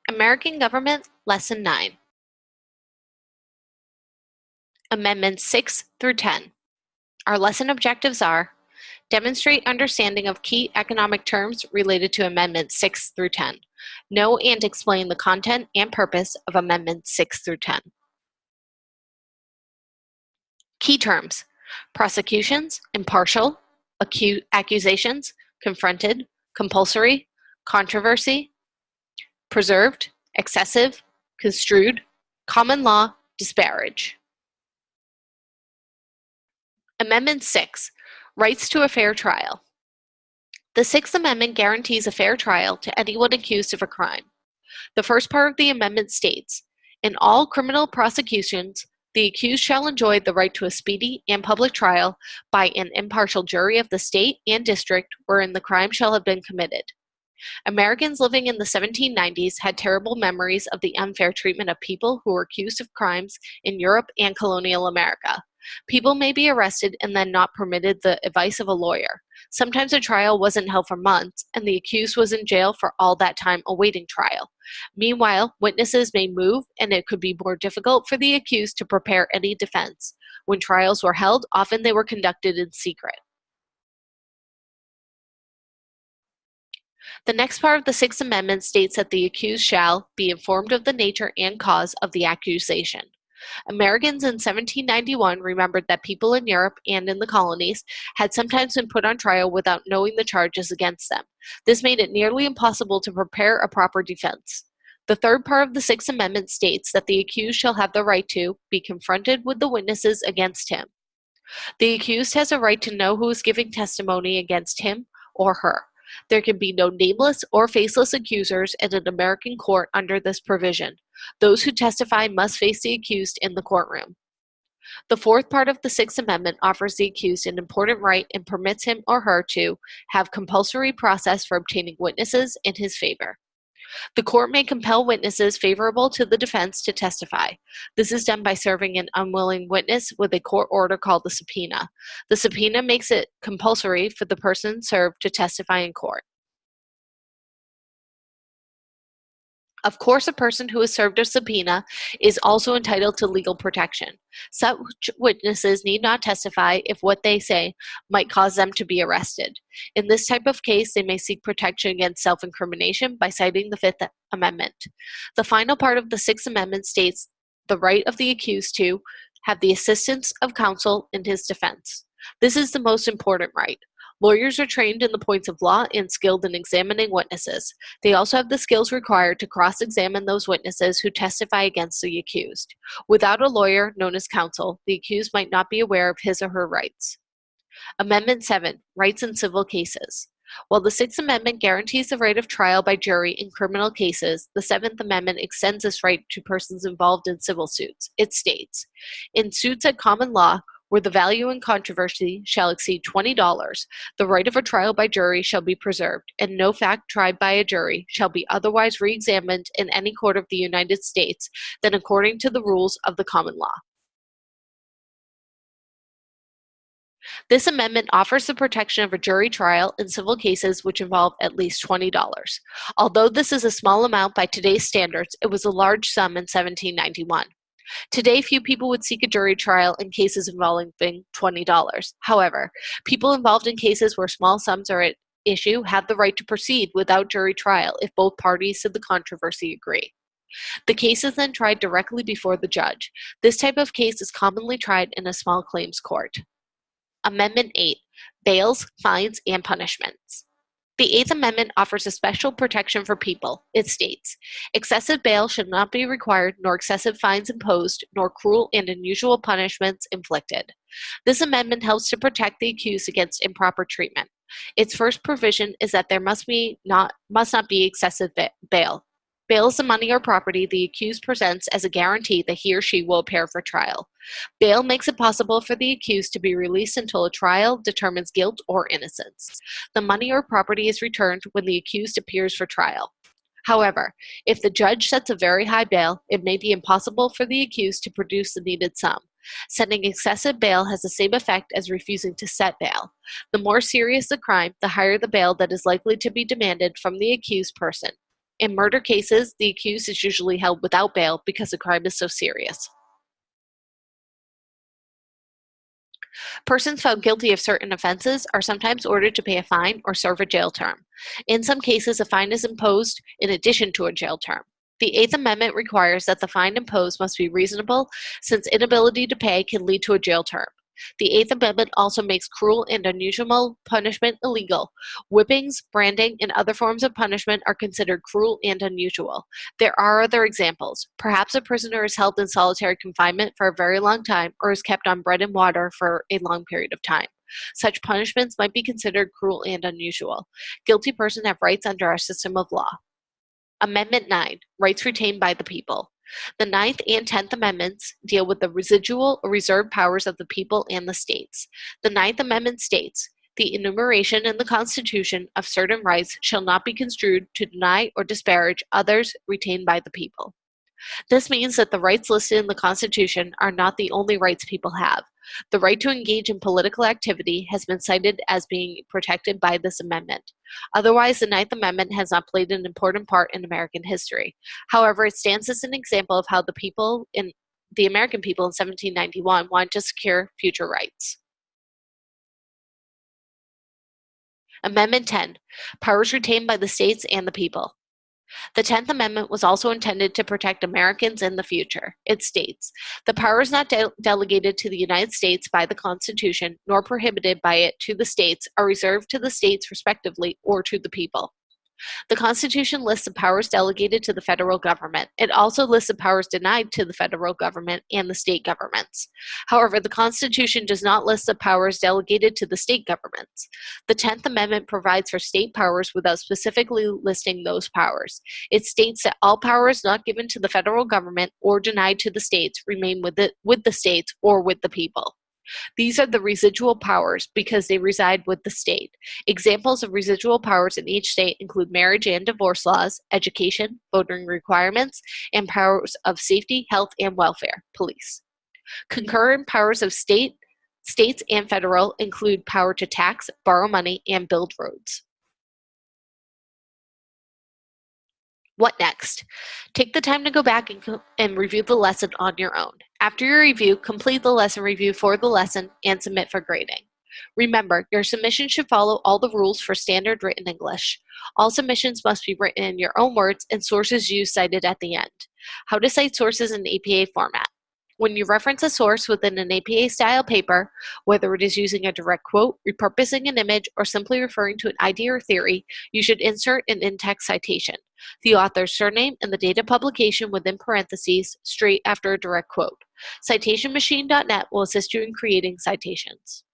American Government, Lesson 9. Amendments 6 through 10. Our lesson objectives are: demonstrate understanding of key economic terms related to Amendments 6 through 10. Know and explain the content and purpose of Amendments 6 through 10. Key terms: prosecutions, impartial, accusations, confronted, compulsory, controversy, preserved, excessive, construed, common law, disparage. Amendment 6, Rights to a Fair Trial. The Sixth Amendment guarantees a fair trial to anyone accused of a crime. The first part of the amendment states, in all criminal prosecutions, the accused shall enjoy the right to a speedy and public trial by an impartial jury of the state and district wherein the crime shall have been committed. Americans living in the 1790s had terrible memories of the unfair treatment of people who were accused of crimes in Europe and colonial America. People may be arrested and then not permitted the advice of a lawyer. Sometimes a trial wasn't held for months, and the accused was in jail for all that time awaiting trial. Meanwhile, witnesses may move, and it could be more difficult for the accused to prepare any defense. When trials were held, often they were conducted in secret. The next part of the Sixth Amendment states that the accused shall be informed of the nature and cause of the accusation. Americans in 1791 remembered that people in Europe and in the colonies had sometimes been put on trial without knowing the charges against them. This made it nearly impossible to prepare a proper defense. The third part of the Sixth Amendment states that the accused shall have the right to be confronted with the witnesses against him. The accused has a right to know who is giving testimony against him or her. There can be no nameless or faceless accusers in an American court under this provision. Those who testify must face the accused in the courtroom. The fourth part of the Sixth Amendment offers the accused an important right and permits him or her to have compulsory process for obtaining witnesses in his favor. The court may compel witnesses favorable to the defense to testify. This is done by serving an unwilling witness with a court order called the subpoena. The subpoena makes it compulsory for the person served to testify in court. Of course, a person who is served a subpoena is also entitled to legal protection. Such witnesses need not testify if what they say might cause them to be arrested. In this type of case, they may seek protection against self-incrimination by citing the Fifth Amendment. The final part of the Sixth Amendment states the right of the accused to have the assistance of counsel in his defense. This is the most important right. Lawyers are trained in the points of law and skilled in examining witnesses. They also have the skills required to cross-examine those witnesses who testify against the accused. Without a lawyer, known as counsel, the accused might not be aware of his or her rights. Amendment 7, Rights in Civil Cases. While the Sixth Amendment guarantees the right of trial by jury in criminal cases, the Seventh Amendment extends this right to persons involved in civil suits. It states, in suits at common law, where the value in controversy shall exceed $20, the right of a trial by jury shall be preserved, and no fact tried by a jury shall be otherwise re-examined in any court of the United States than according to the rules of the common law. This amendment offers the protection of a jury trial in civil cases which involve at least $20. Although this is a small amount by today's standards, it was a large sum in 1791. Today, few people would seek a jury trial in cases involving $20. However, people involved in cases where small sums are at issue have the right to proceed without jury trial if both parties to the controversy agree. The case is then tried directly before the judge. This type of case is commonly tried in a small claims court. Amendment 8, Bails, Fines, and Punishments. The Eighth Amendment offers a special protection for people. It states, excessive bail should not be required, nor excessive fines imposed, nor cruel and unusual punishments inflicted. This amendment helps to protect the accused against improper treatment. Its first provision is that there must not be excessive bail. Bail is the money or property the accused presents as a guarantee that he or she will appear for trial. Bail makes it possible for the accused to be released until a trial determines guilt or innocence. The money or property is returned when the accused appears for trial. However, if the judge sets a very high bail, it may be impossible for the accused to produce the needed sum. Setting excessive bail has the same effect as refusing to set bail. The more serious the crime, the higher the bail that is likely to be demanded from the accused person. In murder cases, the accused is usually held without bail because the crime is so serious. Persons found guilty of certain offenses are sometimes ordered to pay a fine or serve a jail term. In some cases, a fine is imposed in addition to a jail term. The Eighth Amendment requires that the fine imposed must be reasonable, since inability to pay can lead to a jail term. The Eighth Amendment also makes cruel and unusual punishment illegal. Whippings, branding, and other forms of punishment are considered cruel and unusual. There are other examples. Perhaps a prisoner is held in solitary confinement for a very long time or is kept on bread and water for a long period of time. Such punishments might be considered cruel and unusual. Guilty persons have rights under our system of law. Amendment 9, Rights Retained by the People. The Ninth and Tenth Amendments deal with the residual or reserved powers of the people and the states. The Ninth Amendment states, the enumeration in the Constitution of certain rights shall not be construed to deny or disparage others retained by the people. This means that the rights listed in the Constitution are not the only rights people have. The right to engage in political activity has been cited as being protected by this amendment. Otherwise, the Ninth Amendment has not played an important part in American history. However, it stands as an example of how the American people in 1791 wanted to secure future rights. Amendment 10, Powers retained by the states and the people. The 10th Amendment was also intended to protect Americans in the future. It states, the powers not delegated to the United States by the Constitution, nor prohibited by it to the states, are reserved to the states respectively or to the people. The Constitution lists the powers delegated to the federal government. It also lists the powers denied to the federal government and the state governments. However, the Constitution does not list the powers delegated to the state governments. The 10th Amendment provides for state powers without specifically listing those powers. It states that all powers not given to the federal government or denied to the states remain with the states or with the people. These are the residual powers because they reside with the state. Examples of residual powers in each state include marriage and divorce laws, education, voting requirements, and powers of safety, health, and welfare, police. Concurrent powers of states and federal include power to tax, borrow money, and build roads. What next? Take the time to go back and review the lesson on your own. After your review, complete the lesson review for the lesson and submit for grading. Remember, your submission should follow all the rules for standard written English. All submissions must be written in your own words and sources used cited at the end. How to cite sources in APA format. When you reference a source within an APA-style paper, whether it is using a direct quote, repurposing an image, or simply referring to an idea or theory, you should insert an in-text citation, the author's surname and the date of publication within parentheses, straight after a direct quote. CitationMachine.net will assist you in creating citations.